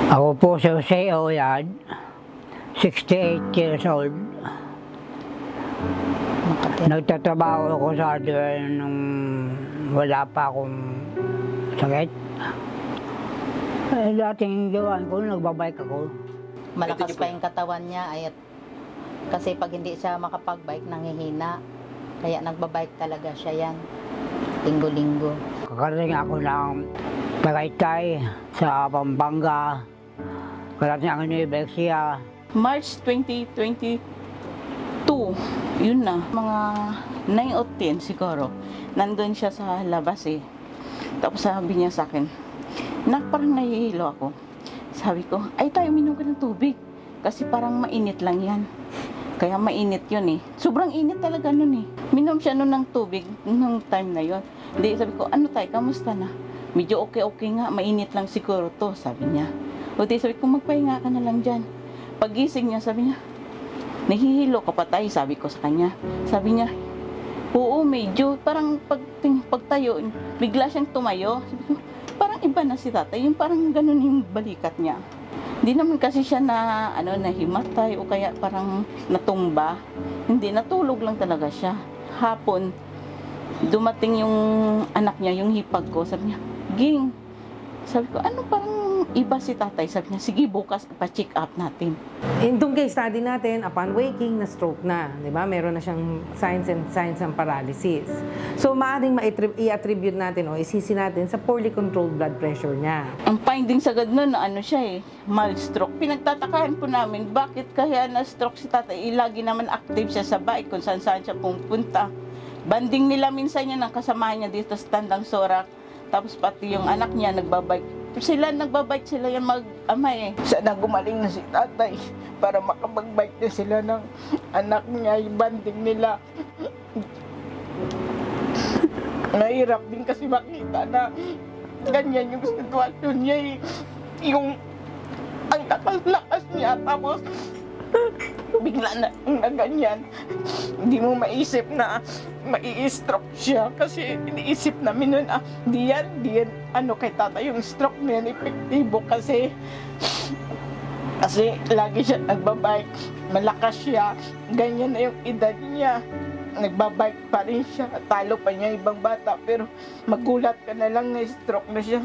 Ako po si Jose Oyad, 68 years old. Nagtatrabaho ako sa hardware nung wala pa akong sakit. Dating gawan ko, nagbabike ako. Malakas pa yung katawan niya, kasi pag hindi siya makapag-bike, nanghihina. Kaya nagbabike talaga siya yan, linggo-linggo. Kakarating ako ng Tagaytay sa Pampanga. Karating ako ng Ibexia. March 2022, yun na, mga 9 o 10 siguro. Nandun siya sa labas eh. Tapos sabi niya sa akin, parang nahihilo ako. Sabi ko, ay tayo minom ka ng tubig. Kasi parang mainit lang yan. Kaya mainit yun eh. Sobrang init talaga nun eh. Minom siya nun ng tubig nung time na yun. Hindi, sabi ko, ano tayo, kamusta na? Medyo okay nga, mainit lang siguro to, sabi niya. O di, sabi ko, magpahinga ka na lang dyan. Pagising niya, sabi niya, nahihilo ka pa tayo, sabi ko sa kanya. Sabi niya, oo, medyo, parang pagtayo, bigla siyang tumayo. Sabi ko, parang iba na si tatay, yung parang ganun yung balikat niya. Hindi naman kasi siya nahimatay o kaya parang natumba. Hindi, natulog lang talaga siya. Hapon, dumating yung anak niya, yung hipag ko, sabi niya, Ging, sabi ko, ano parang iba si tatay? Sabi niya, sige bukas pa-check up natin. Itong case study natin, upon waking, na-stroke na. Di ba? Meron na siyang signs ng paralysis. So, maaaring i-attribute natin o isisi natin sa poorly controlled blood pressure niya. Ang findings agad nun, siya mild stroke. Pinagtatakahan po namin, bakit kaya na-stroke si tatay? Lagi naman active siya sa bike kung saan-saan siya pumunta. Banding nila minsan niya ng kasama niya dito sa Tandang Sorak. Tapos pati yung anak niya nagbabike. Nagbabike sila yung mag-ama eh. Sana gumaling na si tatay para makapag-bike na sila ng anak niya, yung banding nila. Nahirap din kasi makita na ganyan yung sitwasyon niya eh. Yung ang lakas-lakas niya tapos bigla na ganyan. Hindi mo maisip na mai-stroke siya kasi iniisip namin nun, di yan, kay tata yung stroke na yan, epektibo kasi lagi siya nagbabike, malakas siya, ganyan na yung edad niya, nagbabike pa rin siya, talo pa niya ibang bata, pero magulat ka na lang na stroke na siya.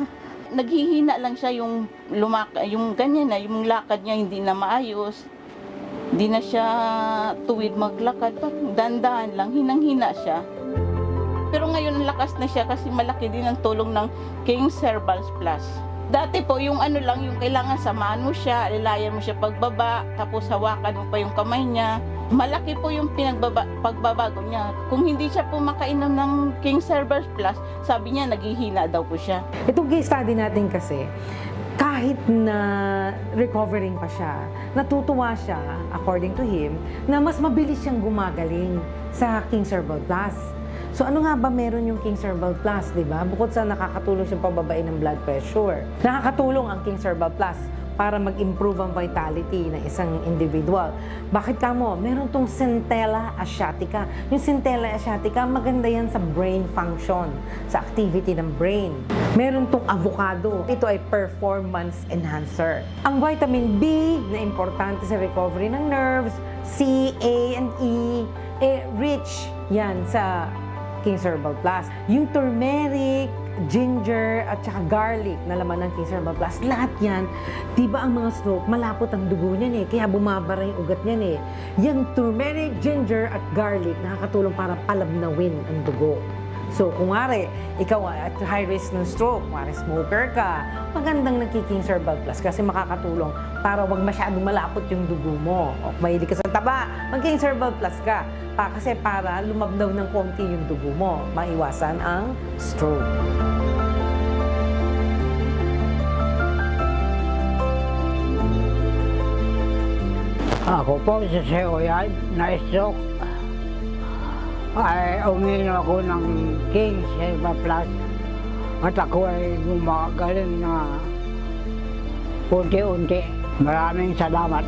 Naghihina lang siya yung ganyan na, yung lakad niya hindi na maayos. Di na siya tuwid maglakad, dandahan lang, hinang-hina siya. Pero ngayon lakas na siya kasi malaki din ang tulong ng King Cerbals Plus. Dati po yung yung kailangan samahan mo siya, lilayan mo siya pagbaba, tapos hawakan mo pa yung kamay niya. Malaki po yung pagbabago niya. Kung hindi siya po makainom ng King Cerbals Plus, sabi niya naghihina daw po siya. Itong case study natin kasi, kahit na recovering pa siya, natutuwa siya, according to him, na mas mabilis siyang gumagaling sa King Cerbal Plus. So ano nga ba meron yung King Cerbal Plus, di ba? Bukod sa nakakatulong siyang pababain ng blood pressure, nakakatulong ang King Cerbal Plus para mag-improve ang vitality ng isang individual. Bakit kamo? Meron tong Centella asiatica. Yung Centella asiatica, maganda yan sa brain function, sa activity ng brain. Meron tong avocado. Ito ay performance enhancer. Ang vitamin B na importante sa recovery ng nerves, C, A, and E, rich yan sa King Cerbal Plus. Yung turmeric, ginger, at saka garlic na laman ng King Cerbal Plus, lahat yan, di ba ang mga stroke, malapot ang dugo niyan eh, kaya bumabara yung ugat niyan eh. Yung turmeric, ginger, at garlic, nakakatulong para palabnawin ang dugo. So, kung wari, ikaw at high risk ng stroke, kung wari smoker ka, magandang nagki-King Cerbal Plus kasi makakatulong para wag masyadong malapot yung dugo mo. O kung mahilig ka sa taba, mag-King Cerbal Plus ka. Kasi para lumabnaw ng konti yung dugo mo, maiwasan ang stroke. Ako po si Jose Oyad, na-stroke. Ay uminom ako ng King Cerbal Plus at ako ay gumagaling na unti-unti. Maraming salamat.